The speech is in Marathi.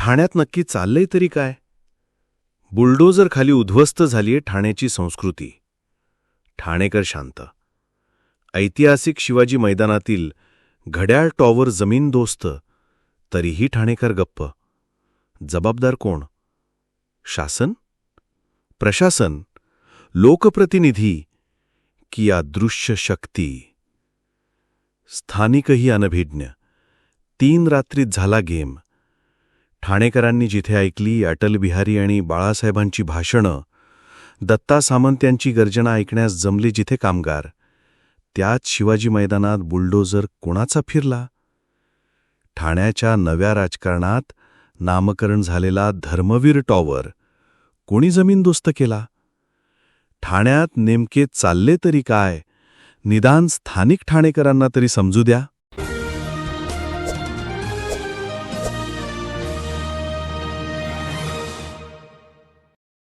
ठाण्यात नक्की चाललंय तरी काय? बुलडोजर खाली उद्ध्वस्त झालीये ठाण्याची संस्कृती. ठाणेकर शांत. ऐतिहासिक शिवाजी मैदानातील घड्याळ टॉवर जमीनदोस्त, तरीही ठाणेकर गप्प. जबाबदार कोण? शासन? प्रशासन? लोकप्रतिनिधी? की अदृश्य शक्ती? स्थानिकही अनभिज्ञ. 3 रात्रीत झाला गेम. ठाणेकरांनी जिथे ऐकली अटल बिहारी आणि बाळासाहेबांची भाषणं, दत्ता सामंत यांची गर्जना ऐकण्यास जमली जिथे कामगार, त्याच शिवाजी मैदानात बुलडोजर कोणाचा फिरला? ठाण्याच्या नव्या राजकारणात नामकरण झालेला धर्मवीर टॉवर कोणी जमीनदोस्त केला? ठाण्यात नेमके चालले तरी काय? निदान स्थानिक ठाणेकरांना तरी समजू द्या.